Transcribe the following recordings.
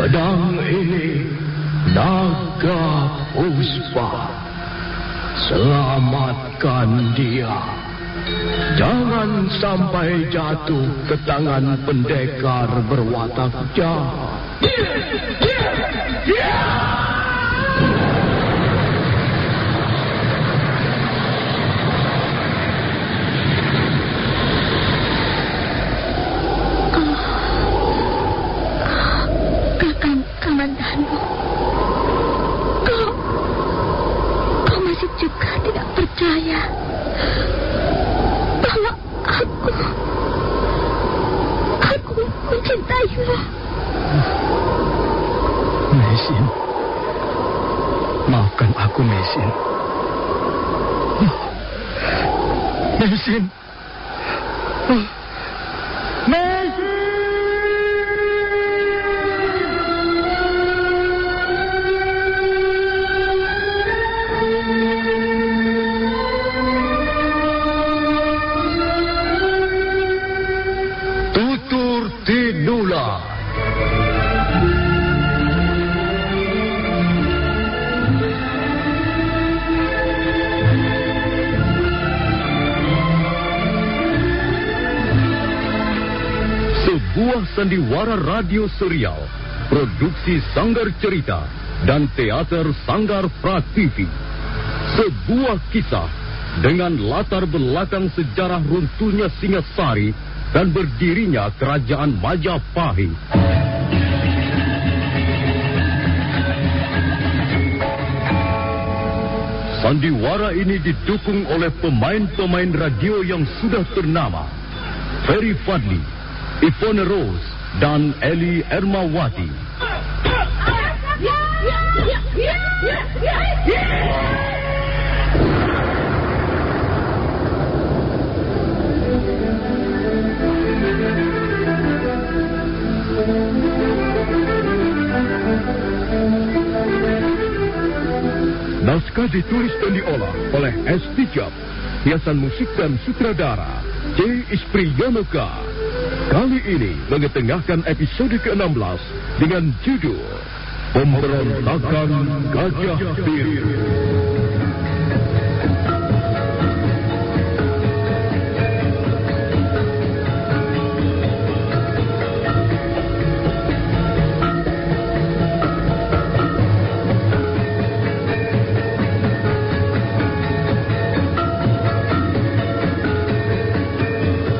Pedang ini naga puspa. Selamatkan dia. Jangan sampai jatuh ke tangan pendekar berwatak jahat. Komandanmu, kau masih juga tidak percaya bahwa aku mencintaimu. Mesin, maafkan aku, Mesin. Mesin. Sebuah sandiwara radio serial, produksi Sanggar Cerita dan Teater Sanggar Prativi. Sebuah kisah dengan latar belakang sejarah runtuhnya Singasari dan berdirinya Kerajaan Majapahit. Sandiwara ini didukung oleh pemain-pemain radio yang sudah ternama. Ferry Fadli, Ivone Rose, dan Eli Ermawati. Naskah ditulis dan diolah oleh S. Tijab. Hiasan musik dan sutradara C. Ispriyonoka. Kali ini mengetengahkan episode ke-16 dengan judul Pemberontakan Gajah Biru.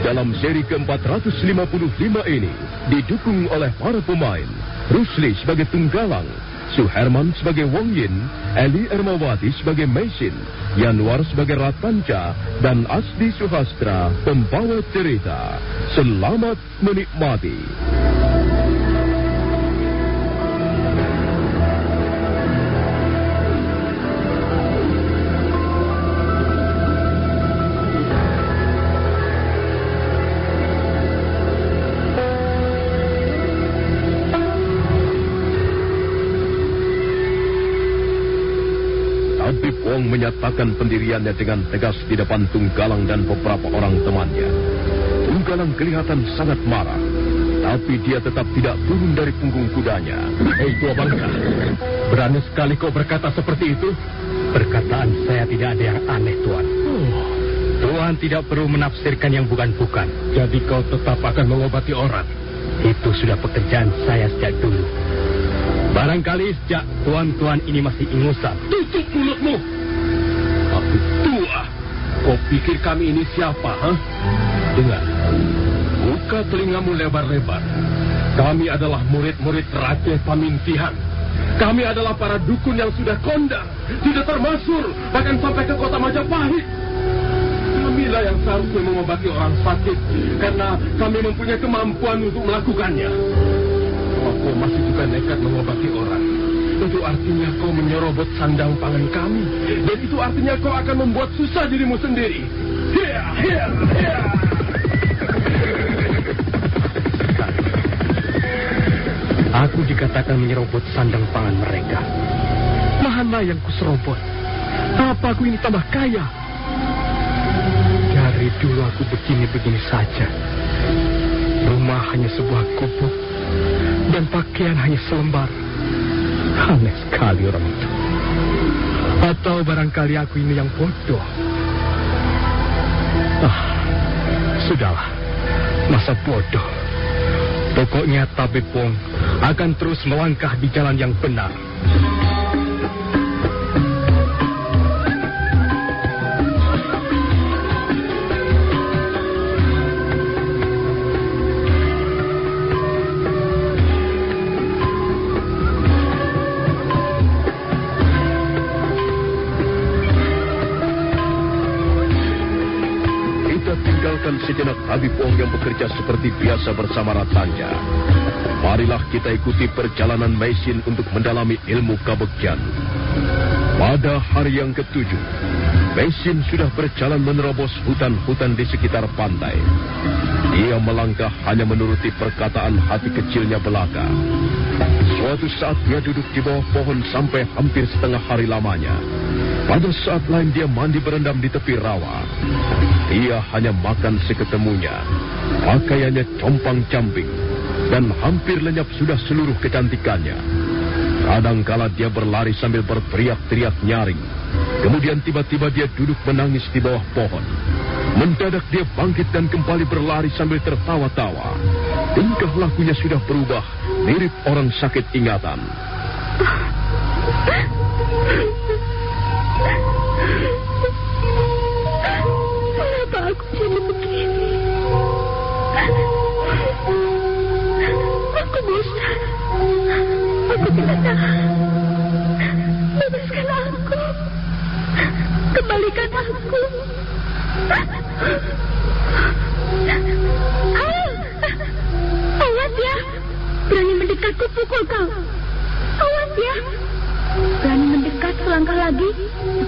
Dalam seri ke-455 ini didukung oleh para pemain Rusli sebagai Tunggalang, Suherman sebagai Wong Yin, Eli Ermawati sebagai Mesin, Yanwar sebagai Ratanca, dan Asdi Suhastra pembawa cerita. Selamat menikmati. Wong menyatakan pendiriannya dengan tegas di depan Tunggalang dan beberapa orang temannya. Tunggalang kelihatan sangat marah, tapi dia tetap tidak turun dari punggung kudanya. Hei tua bangsa, berani sekali kau berkata seperti itu? Perkataan saya tidak ada yang aneh, Tuan. Tuan tidak perlu menafsirkan yang bukan-bukan. Jadi kau tetap akan mengobati orang? Itu sudah pekerjaan saya sejak dulu. Barangkali sejak tuan-tuan ini masih ingusan. Tutup mulutmu! Aku tua. Kau pikir kami ini siapa, ha? Dengar. Buka telingamu lebar-lebar. Kami adalah murid-murid Raja Pamintihan. Kami adalah para dukun yang sudah kondang, sudah termasur, bahkan sampai ke kota Majapahit. Kamilah yang seharusnya mengobati orang sakit, karena kami mempunyai kemampuan untuk melakukannya. Kau masih juga nekat mengobati orang. Itu artinya kau menyerobot sandang pangan kami. Dan itu artinya kau akan membuat susah dirimu sendiri. Aku dikatakan menyerobot sandang pangan mereka. Mana yang kuserobot? Apa aku ini tambah kaya? Dari dulu aku begini-begini saja. Rumah hanya sebuah gubuk. Dan pakaian hanya selembar. Aneh sekali orang itu. Atau barangkali aku ini yang bodoh. Sudahlah. Masa bodoh. Pokoknya Tabib Wong akan terus melangkah di jalan yang benar. Sejenak Tabib Wong yang bekerja seperti biasa bersama Ratanja. Marilah kita ikuti perjalanan Maisin untuk mendalami ilmu kabegjan. Pada hari yang ke-7, Maisin sudah berjalan menerobos hutan-hutan di sekitar pantai. Dia melangkah hanya menuruti perkataan hati kecilnya belaka. Suatu saat dia duduk di bawah pohon sampai hampir setengah hari lamanya. Pada saat lain dia mandi berendam di tepi rawa. Dia hanya makan seketemunya. Pakaiannya compang-camping dan hampir lenyap sudah seluruh kecantikannya. Kadangkala dia berlari sambil berteriak-teriak nyaring. Kemudian tiba-tiba dia duduk menangis di bawah pohon. Mendadak dia bangkit dan kembali berlari sambil tertawa-tawa. Tingkah lakunya sudah berubah, mirip orang sakit ingatan. Kenapa aku jadi begini? Aku bosan. Aku tidak tahan. Bebaskan aku. Kembalikan aku. Awas ya. Berani mendekat, ku pukul kau. Awas ya. Berani mendekat selangkah lagi,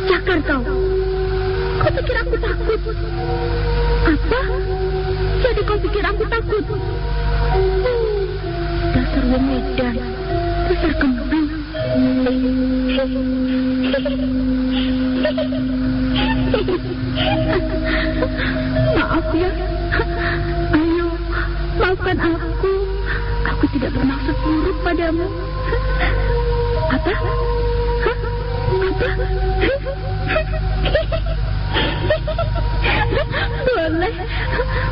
cakar kau. Kau pikir aku takut? Apa? Jadi kau pikir aku takut? Dasar wong Medan, dasar kembang. Maaf ya. Ayo, maafkan aku. Aku tidak bermaksud buruk padamu. Apa? Apa?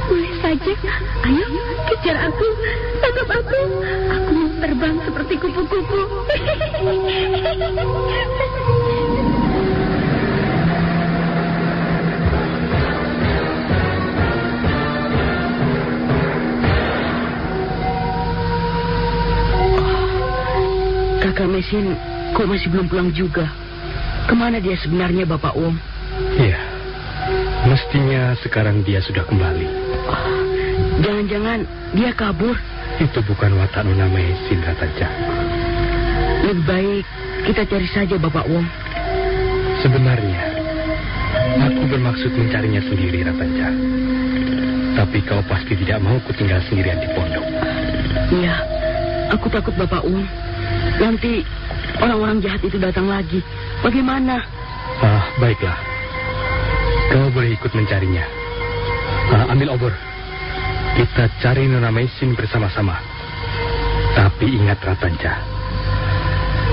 Boleh saja. Ayo, kejar aku, tangkap aku. Aku mau terbang seperti kupu-kupu. Kakak Maisin, kok masih belum pulang juga? Kemana dia sebenarnya, Bapak Wong? Iya, mestinya sekarang dia sudah kembali. Jangan-jangan dia kabur? Itu bukan watak Nona Maisin, Ratanja. Lebih baik kita cari saja, Bapak Wong. Sebenarnya, aku bermaksud mencarinya sendiri, Ratanja. Tapi kau pasti tidak mau ku tinggal sendirian di pondok. Iya, aku takut, Bapak Wong. Nanti orang-orang jahat itu datang lagi. Bagaimana? Baiklah. Kau boleh ikut mencarinya. Ambil obor. Kita cari Nona Maisin bersama-sama. Tapi ingat, Ratanja,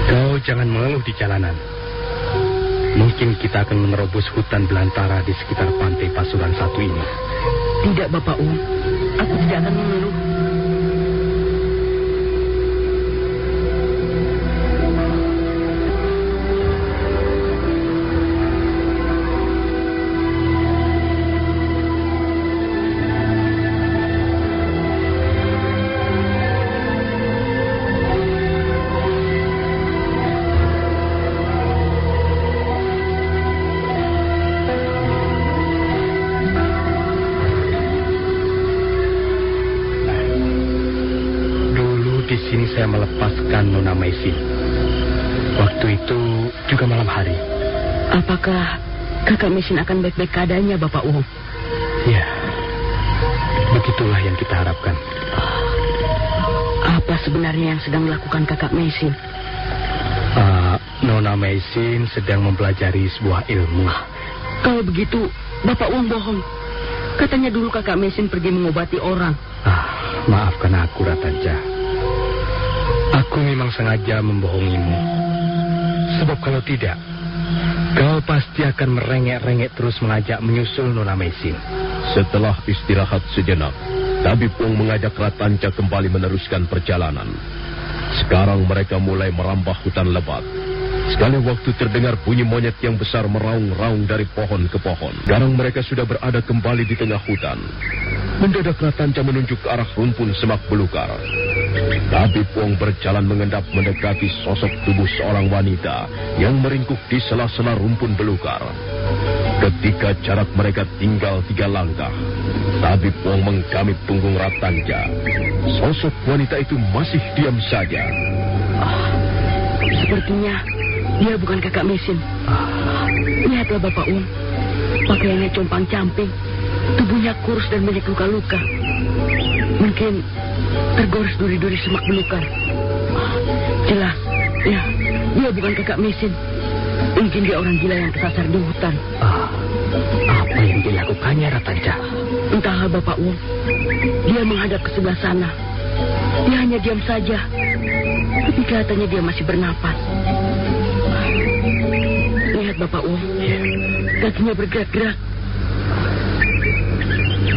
kau jangan mengeluh di jalanan. Mungkin kita akan menerobos hutan belantara di sekitar pantai Pasuruan 1 ini. Tidak, Bapak Wong. Aku tidak akan mengeluh. Saya melepaskan Nona Maisin. Waktu itu juga malam hari. Apakah kakak Maisin akan baik-baik keadaannya, Bapak Wong? Ya, begitulah yang kita harapkan. Apa sebenarnya yang sedang dilakukan kakak Maisin? Nona Maisin sedang mempelajari sebuah ilmu. Kalau begitu, Bapak Wong bohong. Katanya dulu kakak Maisin pergi mengobati orang. Maafkan aku, Ratanja. Aku memang sengaja membohongimu. Sebab kalau tidak, kau pasti akan merengek-rengek terus mengajak menyusul Nona Mesin. Setelah istirahat sejenak, Tabib Wong mengajak Ratanca kembali meneruskan perjalanan. Sekarang mereka mulai merambah hutan lebat. Sekali waktu terdengar bunyi monyet yang besar meraung-raung dari pohon ke pohon. Sekarang mereka sudah berada kembali di tengah hutan. Mendadak Ratanca menunjuk ke arah rumpun semak belukar. Tabib Wong berjalan mengendap mendekati sosok tubuh seorang wanita yang meringkuk di sela-sela rumpun belukar. Ketika jarak mereka tinggal 3 langkah, Tabib Wong menggamit punggung Ratanca. Sosok wanita itu masih diam saja. Sepertinya dia bukan kakak Mesin. Lihatlah Bapak Wong, pakaiannya compang-camping, tubuhnya kurus dan banyak luka-luka. Mungkin tergores duri-duri semak belukar. Jelas, ya, dia bukan kakak Mesin. Mungkin dia orang gila yang kesasar di hutan. Apa yang dilakukannya, Ratanca? Entahlah Bapak Wong. Dia menghadap ke sebelah sana. Dia hanya diam saja. Tapi kelihatannya dia masih bernapas. Lihat Bapak Wong. Kakinya bergerak-gerak.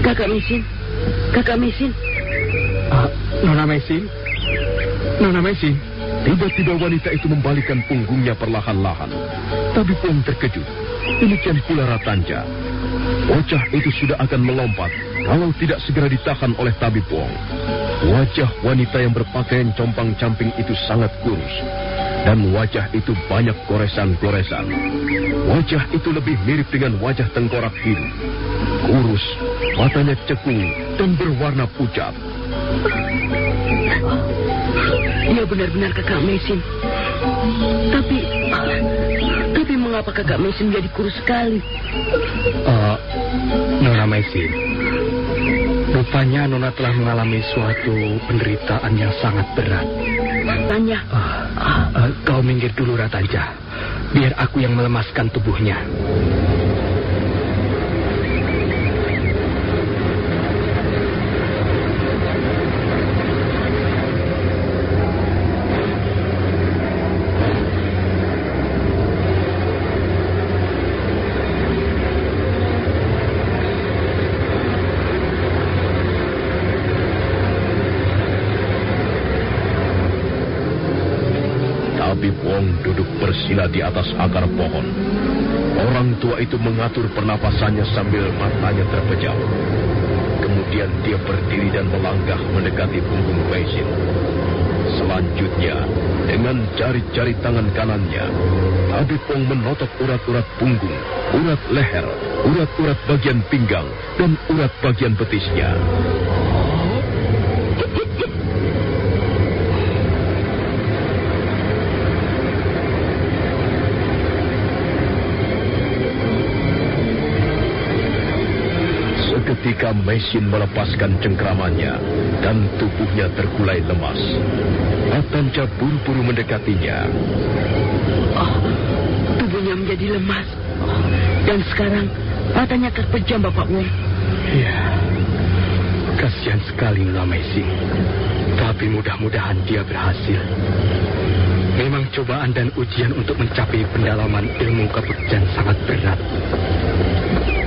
Kakak Mesin. Kakak Mesin. Nona Mesin? Nona Mesin? Tiba-tiba wanita itu membalikkan punggungnya perlahan-lahan. Tabib Wong terkejut. Demikian pula Ratanca. Bocah itu sudah akan melompat kalau tidak segera ditahan oleh Tabib Wong. Wajah wanita yang berpakaian compang-camping itu sangat kurus. Dan wajah itu banyak goresan-goresan. Wajah itu lebih mirip dengan wajah tengkorak hidup. Kurus, matanya cekung dan berwarna pucat. Dia benar-benar kakak Mesin. Tapi mengapa kakak Mesin menjadi kurus sekali? Nona Mesin, rupanya Nona telah mengalami suatu penderitaan yang sangat berat. Tanya. Kau minggir dulu, Ratanca. Biar aku yang melemaskan tubuhnya. Tabib Wong duduk bersila di atas akar pohon. Orang tua itu mengatur pernapasannya sambil matanya terpejam. Kemudian dia berdiri dan melangkah mendekati punggung Mesin. Selanjutnya, dengan jari-jari tangan kanannya, Tabib Wong menotok urat-urat punggung, urat leher, urat-urat bagian pinggang, dan urat bagian betisnya. Ketika Mesin melepaskan cengkramannya dan tubuhnya terkulai lemas, Ratanca buru-buru mendekatinya. Tubuhnya menjadi lemas. Dan sekarang matanya terpejam, Bapak Wong. Ya, kasihan sekali Nona Mesin. Tapi mudah-mudahan dia berhasil. Memang cobaan dan ujian untuk mencapai pendalaman ilmu kepejan sangat berat.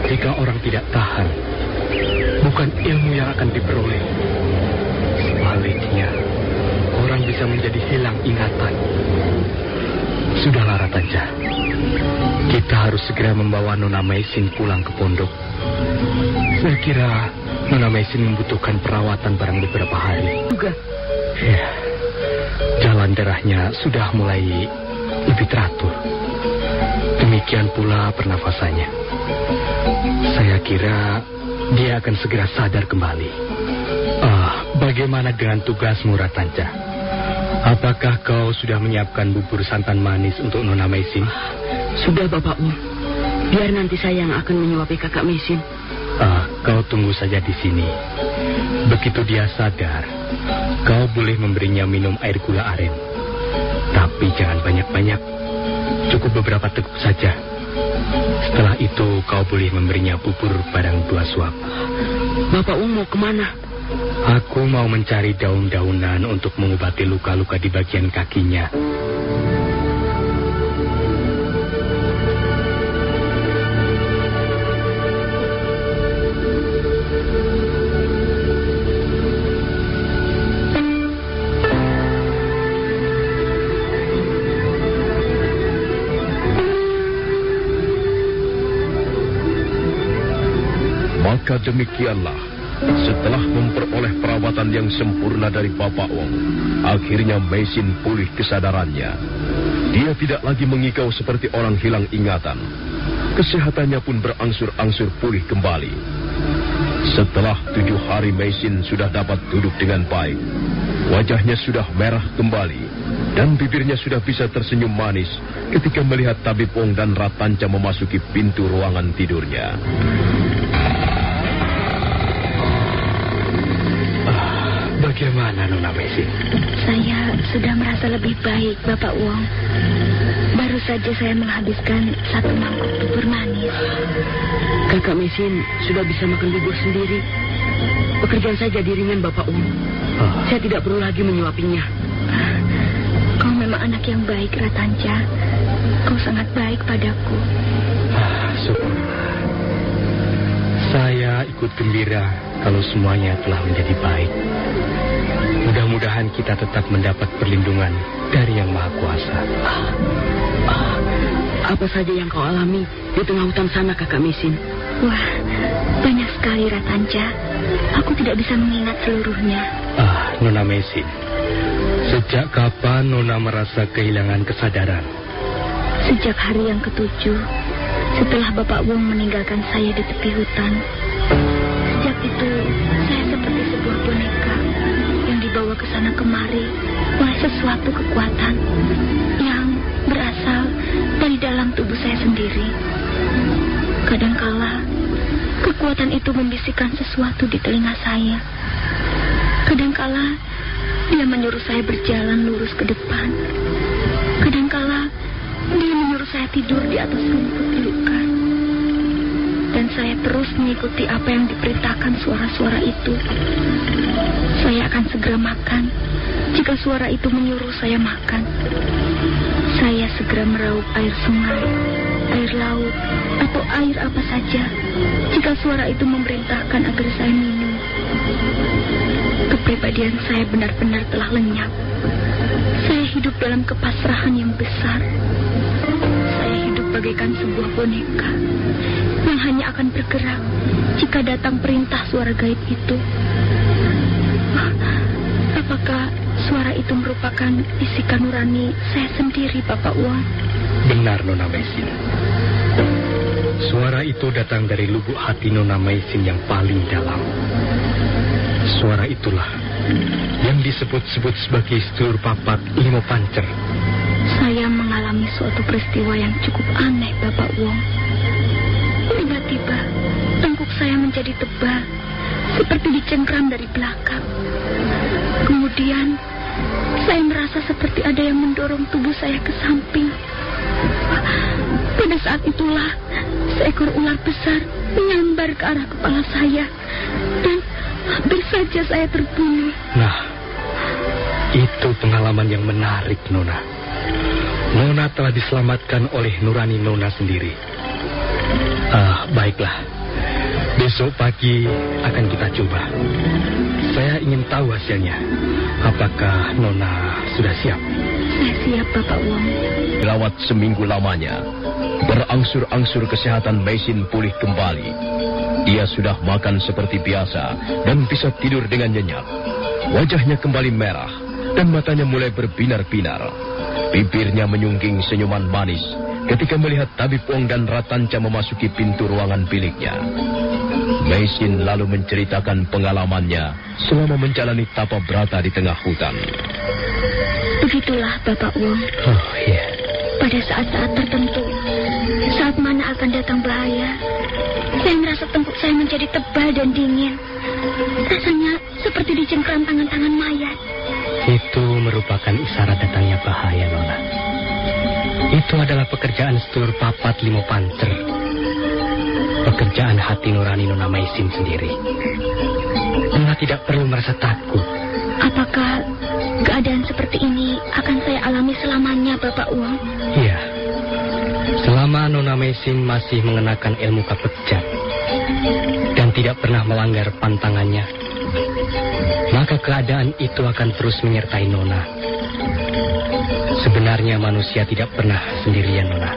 Jika orang tidak tahan, bukan ilmu yang akan diperoleh. Sebaliknya, orang bisa menjadi hilang ingatan. Sudahlah, Ratanca. Kita harus segera membawa Nona Mesin pulang ke pondok. Saya kira Nona Mesin membutuhkan perawatan barang beberapa hari. Juga. Ya, jalan darahnya sudah mulai lebih teratur. Demikian pula pernafasannya. Saya kira dia akan segera sadar kembali. Bagaimana dengan tugasmu, Ratanca? Apakah kau sudah menyiapkan bubur santan manis untuk Nona Mesin? Sudah, Bapak Wong. Biar nanti saya yang akan menyuapi kakak Mesin. Kau tunggu saja di sini. Begitu dia sadar, kau boleh memberinya minum air gula aren. Tapi jangan banyak-banyak. Cukup beberapa teguk saja. Setelah itu kau boleh memberinya bubur barang 2 suap. Bapak Wong mau kemana? Aku mau mencari daun-daunan untuk mengobati luka-luka di bagian kakinya. Maka demikianlah, setelah memperoleh perawatan yang sempurna dari Bapak Wong, akhirnya Meisin pulih kesadarannya. Dia tidak lagi mengikau seperti orang hilang ingatan. Kesehatannya pun berangsur-angsur pulih kembali. Setelah 7 hari Meisin sudah dapat duduk dengan baik. Wajahnya sudah merah kembali, dan bibirnya sudah bisa tersenyum manis ketika melihat Tabib Wong dan Ratanca memasuki pintu ruangan tidurnya. Bagaimana, Nona Meisin? Saya sudah merasa lebih baik, Bapak Wong. Baru saja saya menghabiskan 1 mangkuk bubur manis. Kakak Meisin sudah bisa makan bubur sendiri. Pekerjaan saya jadi ringan, Bapak Wong. Saya tidak perlu lagi menyuapinya. Kau memang anak yang baik, Ratanca. Kau sangat baik padaku. Syukurlah. Saya ikut gembira kalau semuanya telah menjadi baik. Mudah-mudahan kita tetap mendapat perlindungan dari Yang Maha Kuasa. Apa saja yang kau alami di tengah hutan sana, Kakak Meisin? Wah, banyak sekali, Ratanca. Aku tidak bisa mengingat seluruhnya. Nona Meisin, sejak kapan Nona merasa kehilangan kesadaran? Sejak hari yang ke-7, setelah Bapak Wong meninggalkan saya di tepi hutan. Sejak itu, saya seperti sebuah boneka yang dibawa ke sana kemari oleh sesuatu kekuatan yang berasal dari dalam tubuh saya sendiri. Kadangkala, kekuatan itu membisikkan sesuatu di telinga saya. Kadangkala, dia menyuruh saya berjalan lurus ke depan. Kadangkala, dia menyuruh saya tidur di atas rumput ilukan. Dan saya terus mengikuti apa yang diperintahkan suara-suara itu. Saya akan segera makan jika suara itu menyuruh saya makan. Saya segera meraup air sungai, air laut, atau air apa saja jika suara itu memerintahkan agar saya minum. Kepribadian saya benar-benar telah lenyap. Saya hidup dalam kepasrahan yang besar. Saya hidup bagaikan sebuah boneka yang hanya akan bergerak jika datang perintah suara gaib itu. Apakah suara itu merupakan bisikan nurani saya sendiri, Bapak Wong? Benar, Nona Meisin. Suara itu datang dari lubuk hati Nona Meisin yang paling dalam. Suara itulah yang disebut-sebut sebagai sedulur papat Limo Pancer. Saya mengalami suatu peristiwa yang cukup aneh, Bapak Wong. Tiba-tiba, tengkuk saya menjadi tebal, seperti dicengkram dari belakang. Kemudian, saya merasa seperti ada yang mendorong tubuh saya ke samping. Pada saat itulah, seekor ular besar menyambar ke arah kepala saya. Dan hampir saja saya terbunuh. Nah, itu pengalaman yang menarik, Nona. Nona telah diselamatkan oleh nurani Nona sendiri. Baiklah. Besok pagi akan kita coba. Saya ingin tahu hasilnya. Apakah Nona sudah siap? Saya siap, Bapak Wong. Lewat seminggu lamanya, berangsur-angsur kesehatan Meisin pulih kembali. Dia sudah makan seperti biasa dan bisa tidur dengan nyenyak. Wajahnya kembali merah dan matanya mulai berbinar-binar. Bibirnya menyungging senyuman manis ketika melihat Tabib Wong dan Ratanca memasuki pintu ruangan biliknya. Meisin lalu menceritakan pengalamannya selama menjalani tapa brata di tengah hutan. Begitulah, Bapak Wong. Oh, iya. Pada saat-saat tertentu, saat mana akan datang bahaya, saya merasa tengkuk saya menjadi tebal dan dingin. Rasanya seperti dicengkram tangan-tangan mayat. Itu merupakan isyarat datangnya bahaya, Nona. Itu adalah pekerjaan sedulur papat Limo Pancer. Pekerjaan hati nurani Nona Meisin sendiri. Nona tidak perlu merasa takut. Apakah keadaan seperti ini akan saya alami selamanya, Bapak Wong? Iya. Selama Nona Mesin masih mengenakan ilmu kapekjan dan tidak pernah melanggar pantangannya, maka keadaan itu akan terus menyertai Nona. Sebenarnya manusia tidak pernah sendirian, Nona.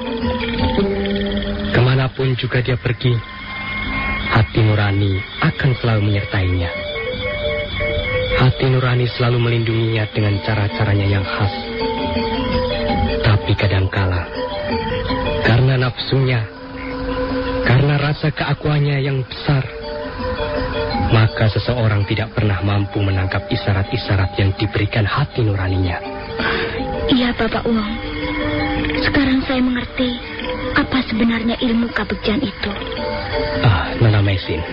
Kemanapun juga dia pergi, hati nurani akan selalu menyertainya. Hati nurani selalu melindunginya dengan cara-caranya yang khas. Tapi kadangkala, karena nafsunya, karena rasa keakuannya yang besar, maka seseorang tidak pernah mampu menangkap isyarat-isyarat yang diberikan hati nuraninya. Iya, Bapak Wong. Sekarang saya mengerti apa sebenarnya ilmu kapekjan itu. Nona Mesin,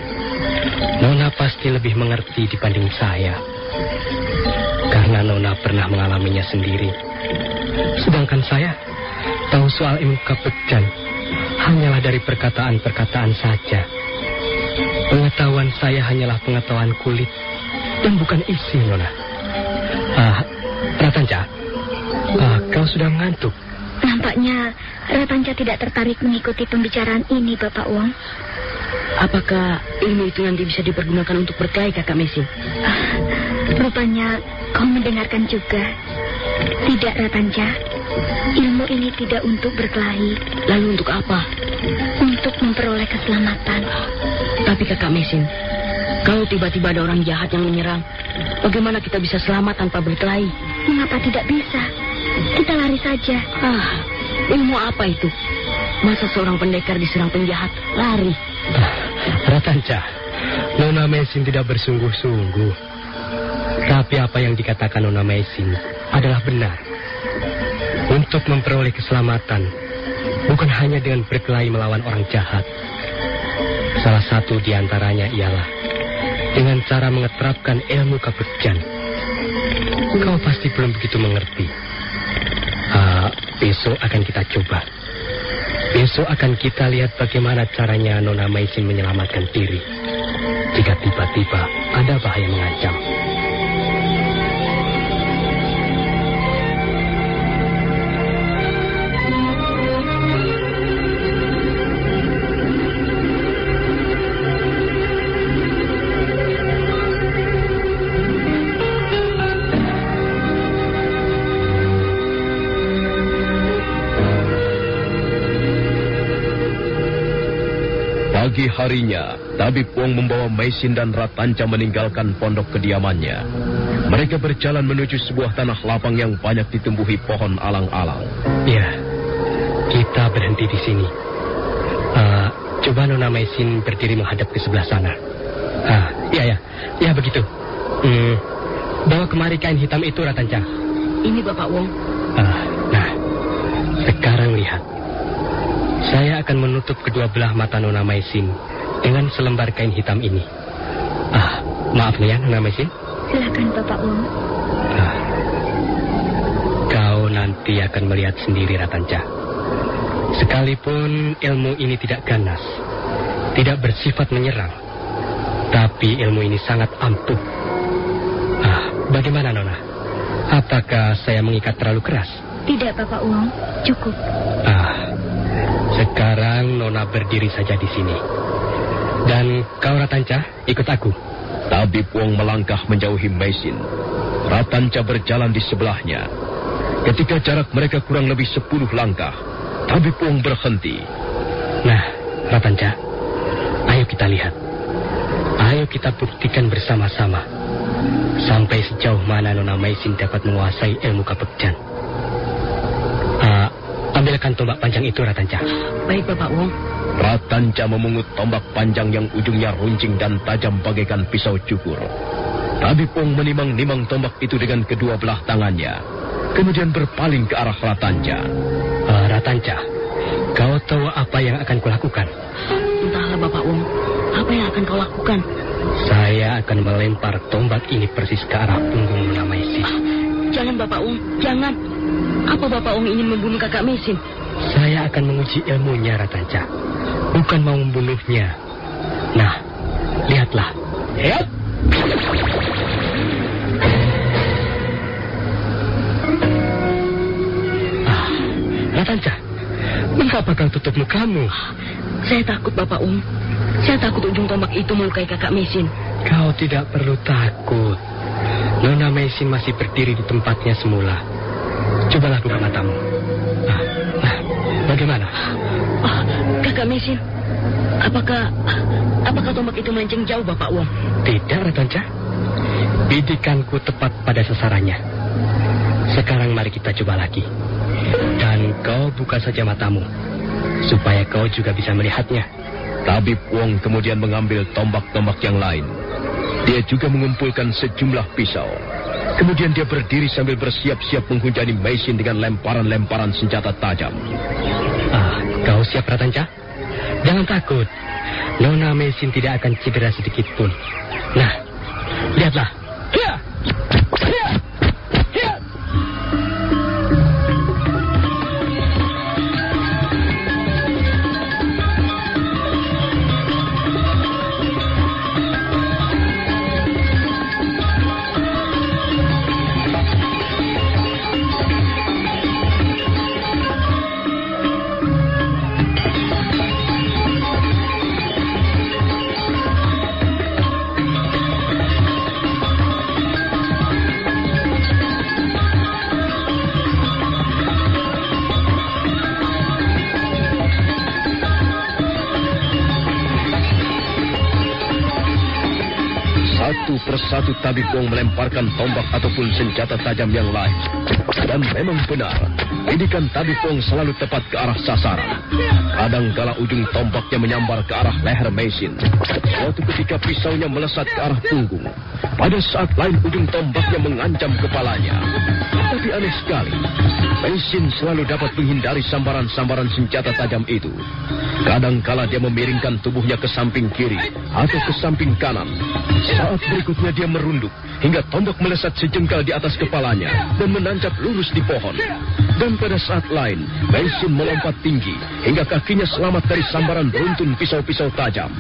Nona pasti lebih mengerti dibanding saya. Karena Nona pernah mengalaminya sendiri. Sedangkan saya tahu soal ilmu kapekjan hanyalah dari perkataan-perkataan saja. Pengetahuan saya hanyalah pengetahuan kulit dan bukan isi, Nona. Ratanca, kau sudah mengantuk. Nampaknya Ratanca tidak tertarik mengikuti pembicaraan ini, Bapak Wong. Apakah ilmu itu nanti bisa dipergunakan untuk berkelahi, Kakak Mesin? Rupanya kau mendengarkan juga. Tidak, Ratanca. Ilmu ini tidak untuk berkelahi. Lalu untuk apa? Untuk memperoleh keselamatan. Tapi Kakak Mesin, kalau tiba-tiba ada orang jahat yang menyerang, bagaimana kita bisa selamat tanpa berkelahi? Mengapa tidak bisa? Kita lari saja. Ilmu apa itu? Masa seorang pendekar diserang penjahat lari? Ratanca, Nona Mesin tidak bersungguh-sungguh. Tapi apa yang dikatakan Nona Mesin adalah benar. Untuk memperoleh keselamatan, bukan hanya dengan berkelahi melawan orang jahat. Salah satu di antaranya ialah dengan cara mengeterapkan ilmu kapekjan. Kau pasti belum begitu mengerti. Besok akan kita coba. Besok akan kita lihat bagaimana caranya Nona Mesin menyelamatkan diri jika tiba-tiba ada bahaya mengancam. Pagi harinya, Tabib Wong membawa Mesin dan Ratanca meninggalkan pondok kediamannya. Mereka berjalan menuju sebuah tanah lapang yang banyak ditumbuhi pohon alang-alang. Ya, kita berhenti di sini. Coba Nona Mesin berdiri menghadap ke sebelah sana. Ya begitu. Bawa kemari kain hitam itu, Ratanca. Ini Bapak Wong. Nah, sekarang lihat. Saya akan menutup kedua belah mata Nona Mesin dengan selembar kain hitam ini. Maaf nih ya, Nona Mesin. Silakan, Bapak Wong. Kau nanti akan melihat sendiri, Ratanca. Sekalipun ilmu ini tidak ganas, tidak bersifat menyerang, tapi ilmu ini sangat ampuh. Bagaimana, Nona? Apakah saya mengikat terlalu keras? Tidak, Bapak Wong. Cukup. Sekarang Nona berdiri saja di sini. Dan kau, Ratanca, ikut aku. Tabib Wong melangkah menjauhi Mesin. Ratanca berjalan di sebelahnya. Ketika jarak mereka kurang lebih 10 langkah, Tabib Wong berhenti. Nah, Ratanca, ayo kita lihat. Ayo kita buktikan bersama-sama. Sampai sejauh mana Nona Mesin dapat menguasai ilmu kapekjan. Ambilkan tombak panjang itu, Ratanca. Baik, Bapak Wong. Ratanca memungut tombak panjang yang ujungnya runcing dan tajam bagaikan pisau cukur. Tabib Wong menimang-nimang tombak itu dengan kedua belah tangannya. Kemudian berpaling ke arah Ratanca. Ratanca, kau tahu apa yang akan kulakukan? Entahlah, Bapak Wong. Apa yang akan kau lakukan? Saya akan melempar tombak ini persis ke arah punggung Nona Mesin. Jangan, Bapak Wong. Jangan. Apa Bapak Wong ingin membunuh Kakak Mesin? Saya akan menguji ilmunya, Ratanca. Bukan mau membunuhnya. Nah, lihatlah. Lihat. Ratanca, mengapa kau tutup mukamu? Saya takut, Bapak Um. Saya takut ujung tombak itu melukai kakak Mesin. Kau tidak perlu takut. Nona Mesin masih berdiri di tempatnya semula. Cobalah buka matamu. Bagaimana? Kakak Mesin, apakah tombak itu melenceng jauh, Bapak Um? Tidak, Ratanca. Bidikanku tepat pada sasarannya. Sekarang mari kita coba lagi. Dan kau buka saja matamu, supaya kau juga bisa melihatnya. Tabib Wong kemudian mengambil tombak-tombak yang lain. Dia juga mengumpulkan sejumlah pisau. Kemudian dia berdiri sambil bersiap-siap menghujani Mesin dengan lemparan-lemparan senjata tajam. Kau siap, Ratanca? Jangan takut. Nona Mesin tidak akan cedera sedikit pun. Nah, lihatlah. Satu persatu Tabib Wong melemparkan tombak ataupun senjata tajam yang lain. Dan memang benar, bidikan Tabib Wong selalu tepat ke arah sasaran. Kadangkala ujung tombaknya menyambar ke arah leher Mesin. Suatu ketika pisaunya melesat ke arah punggung. Pada saat lain ujung tombaknya mengancam kepalanya. Tapi aneh sekali, Mesin selalu dapat menghindari sambaran-sambaran senjata tajam itu. Kadangkala dia memiringkan tubuhnya ke samping kiri atau ke samping kanan. Saat berikutnya dia merunduk hingga tombak melesat sejengkal di atas kepalanya dan menancap lurus di pohon. Dan pada saat lain, Mesin melompat tinggi hingga kakinya selamat dari sambaran beruntun pisau-pisau tajam.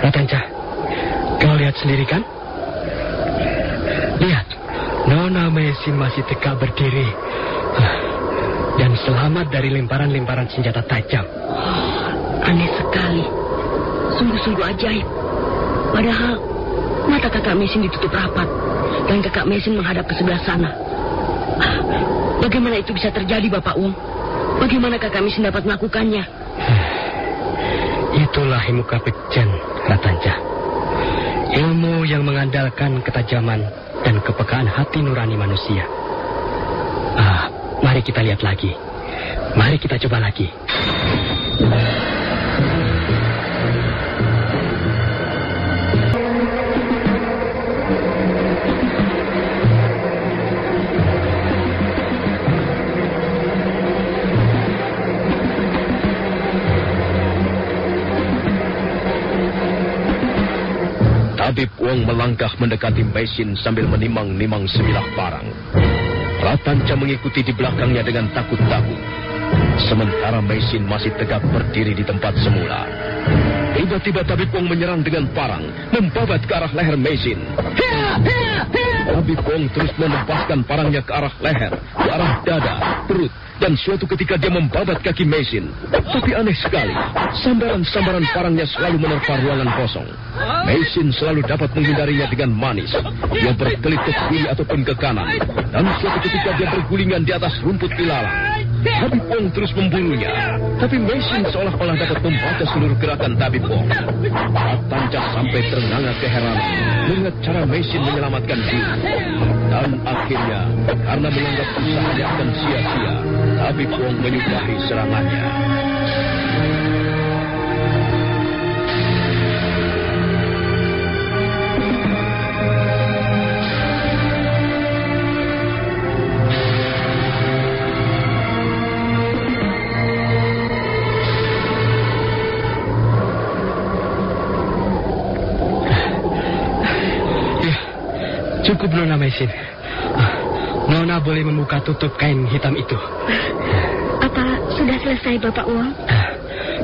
Ratanca, kau lihat sendiri kan? Lihat, Nona Mesin masih tegak berdiri dan selamat dari lemparan-lemparan senjata tajam. Aneh sekali. Sungguh-sungguh ajaib. Padahal mata kakak Mesin ditutup rapat dan kakak Mesin menghadap ke sebelah sana. Bagaimana itu bisa terjadi, Bapak Um? Bagaimana kakak Mesin dapat melakukannya? Itulah ilmu Kapitjen, Ratanca. Ilmu yang mengandalkan ketajaman dan kepekaan hati nurani manusia. Mari kita lihat lagi. Mari kita coba lagi. Tabib Wong melangkah mendekati Mesin sambil menimang-nimang sebilah parang. Ratanca mengikuti di belakangnya dengan takut-takut. Sementara Mesin masih tegak berdiri di tempat semula. Tiba-tiba Tabib Wong menyerang dengan parang, membabat ke arah leher Mesin. Tabib Wong terus menempaskan parangnya ke arah leher, ke arah dada, perut, dan suatu ketika dia membabat kaki Mesin. Tapi aneh sekali, sambaran-sambaran parangnya selalu menerpa ruangan kosong. Mesin selalu dapat menghindarinya dengan manis. Dia berkelit ke kiri ataupun ke kanan. Dan suatu ketika dia bergulingan di atas rumput ilalang. Tabib Wong terus memburunya. Tapi Mesin seolah-olah dapat membaca seluruh gerakan Tabib Wong. Ratanca sampai ternganga keheranan melihat cara Mesin menyelamatkan diri. Dan akhirnya, karena menganggap usahanya akan sia-sia, Tabib Wong menyudahi serangannya. Cukup, Nona Maisin. Nona boleh membuka tutup kain hitam itu. Apa sudah selesai, Bapak Wong?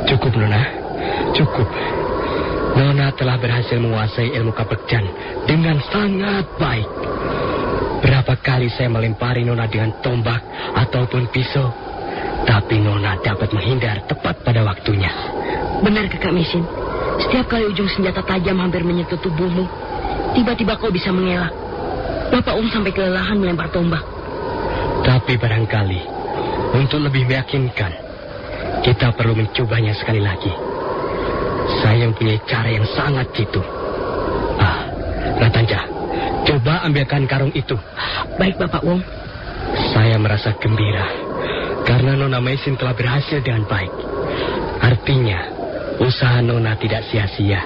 Cukup, Nona. Cukup. Nona telah berhasil menguasai ilmu kapekjan dengan sangat baik. Berapa kali saya melempari Nona dengan tombak ataupun pisau, tapi Nona dapat menghindar tepat pada waktunya. Benar, Kakak Mesin. Setiap kali ujung senjata tajam hampir menyentuh tubuhmu, tiba-tiba kau bisa mengelak. Bapak sampai kelelahan melempar tombak. Tapi barangkali, untuk lebih meyakinkan, kita perlu mencobanya sekali lagi. Saya mempunyai cara yang sangat jitu. Ratanja, coba ambilkan karung itu. Baik, Bapak Wong. Saya merasa gembira karena Nona Maisin telah berhasil dengan baik. Artinya, usaha Nona tidak sia-sia.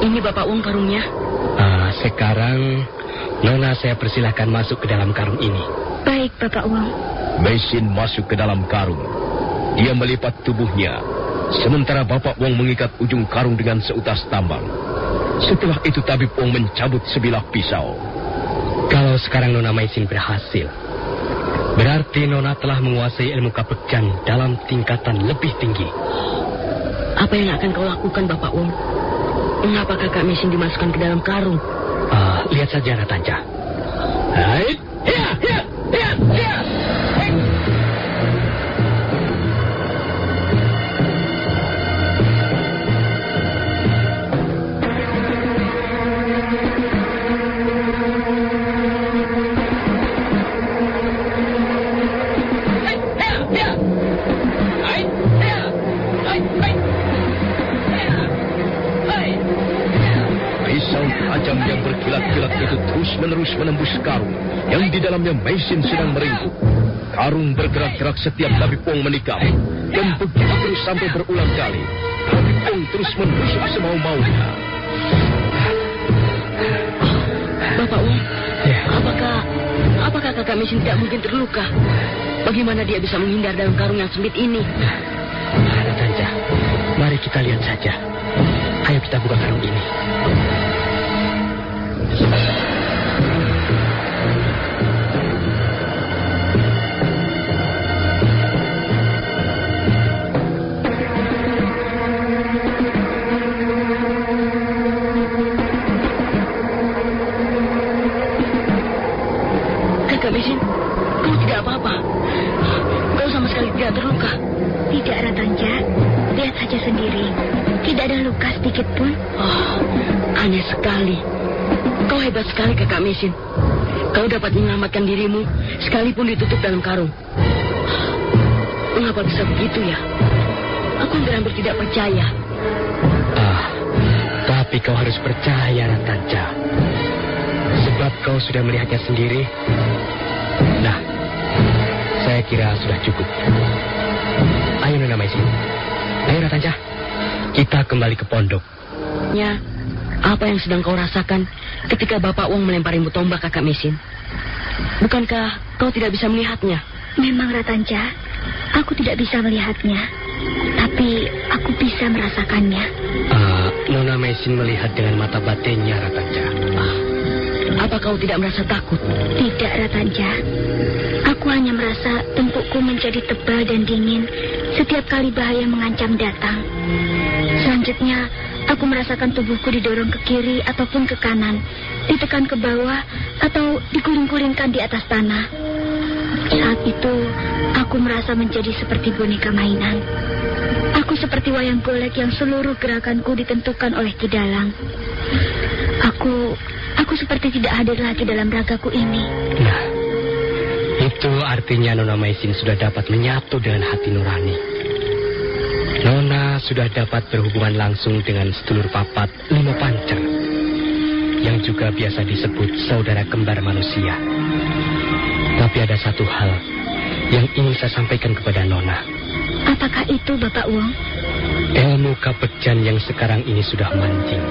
Ini Bapak Wong karungnya. Sekarang, Nona saya persilahkan masuk ke dalam karung ini. Baik, Bapak Wong. Maisin masuk ke dalam karung. Dia melipat tubuhnya, sementara Bapak Wong mengikat ujung karung dengan seutas tambang. Setelah itu Tabib Wong mencabut sebilah pisau. Kalau sekarang Nona Maisin berhasil, berarti Nona telah menguasai ilmu kapekjan dalam tingkatan lebih tinggi. Apa yang akan kau lakukan, Bapak Wong? Mengapa Kakak Mesin dimasukkan ke dalam karung? Lihat saja, Ratanja. Yang berkilat-kilat itu terus-menerus menembus karung yang di dalamnya Maisin sedang meringkuk. Karung bergerak-gerak setiap Tabib Wong menikam, dan begitu terus sampai berulang kali. Tabib Wong terus menusuk semau-maunya. Bapak Wong, apakah Kakak Mesin tidak mungkin terluka? Bagaimana dia bisa menghindar dalam karung yang sempit ini? Ratanja, mari kita lihat saja. Ayo kita buka karung ini. Kakak Mesin, kau tidak apa-apa. Kau sama sekali tidak terluka. Tidak, Ratanja. Lihat saja sendiri. Tidak ada luka sedikit pun. Aneh sekali. Kau hebat sekali, Kakak Mesin. Kau dapat menyelamatkan dirimu sekalipun ditutup dalam karung. Mengapa bisa begitu ya? Aku hampir tidak percaya. Tapi kau harus percaya, Ratanja. Sebab kau sudah melihatnya sendiri. Nah, saya kira sudah cukup. Ayo, Nona Maisin. Ayo, Ratanja. Kita kembali ke pondok. Apa yang sedang kau rasakan ketika Bapak Wong melemparimu tombak, Kakak Mesin? Bukankah kau tidak bisa melihatnya? Memang, Ratanja, aku tidak bisa melihatnya. Tapi aku bisa merasakannya. Nona Maisin melihat dengan mata batinnya, Ratanja. Apa kau tidak merasa takut? Tidak, Ratanja. Aku hanya merasa tengkukku menjadi tebal dan dingin setiap kali bahaya mengancam datang. Selanjutnya, aku merasakan tubuhku didorong ke kiri ataupun ke kanan, ditekan ke bawah atau diguling-gulingkan di atas tanah. Saat itu, aku merasa menjadi seperti boneka mainan. Aku seperti wayang golek yang seluruh gerakanku ditentukan oleh Ki Dalang. Aku seperti tidak hadir lagi dalam ragaku ini. Nah, itu artinya Nona Maisin sudah dapat menyatu dengan hati nurani. Nona sudah dapat berhubungan langsung dengan sedulur papat Limo Pancer, yang juga biasa disebut saudara kembar manusia. Tapi ada satu hal yang ingin saya sampaikan kepada Nona. Apakah itu, Bapak Wong? Ilmu kapekjan yang sekarang ini sudah mancing,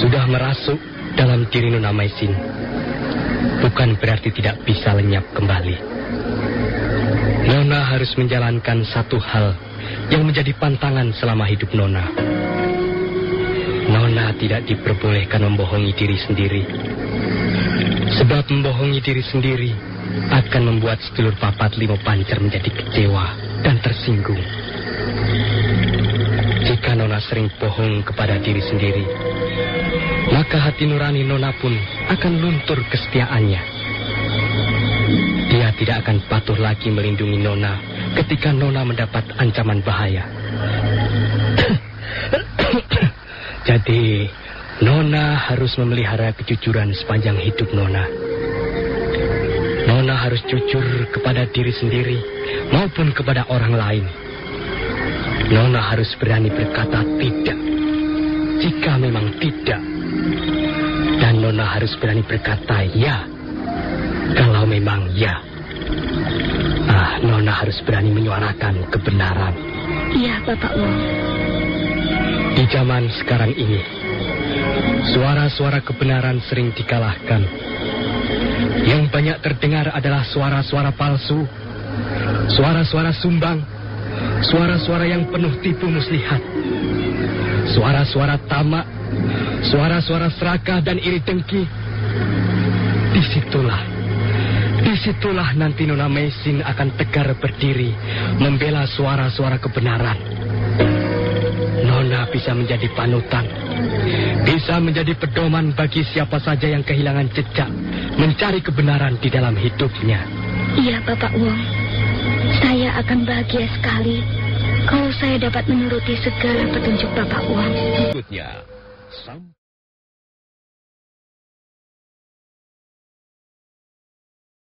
sudah merasuk dalam diri Nona Maisin. Bukan berarti tidak bisa lenyap kembali. Nona harus menjalankan satu hal yang menjadi pantangan selama hidup Nona. Nona tidak diperbolehkan membohongi diri sendiri. Sebab membohongi diri sendiri akan membuat sedulur papat limo pancer menjadi kecewa dan tersinggung. Jika Nona sering bohong kepada diri sendiri, maka hati nurani Nona pun akan luntur kesetiaannya. Dia tidak akan patuh lagi melindungi Nona ketika Nona mendapat ancaman bahaya. Jadi, Nona harus memelihara kejujuran sepanjang hidup Nona. Nona harus jujur kepada diri sendiri maupun kepada orang lain. Nona harus berani berkata tidak jika memang tidak. Dan Nona harus berani berkata ya kalau memang ya. Nona harus berani menyuarakan kebenaran. Iya, Bapak Wong. Di zaman sekarang ini, suara-suara kebenaran sering dikalahkan. Yang banyak terdengar adalah suara-suara palsu, suara-suara sumbang, suara-suara yang penuh tipu muslihat, suara-suara tamak, suara-suara serakah dan iri dengki. Disitulah nanti Nona Meisin akan tegar berdiri membela suara-suara kebenaran. Nona bisa menjadi panutan, bisa menjadi pedoman bagi siapa saja yang kehilangan jejak mencari kebenaran di dalam hidupnya. Iya, Bapak Wong. Saya akan bahagia sekali kalau saya dapat menuruti segala petunjuk Bapak Wong. Berikutnya,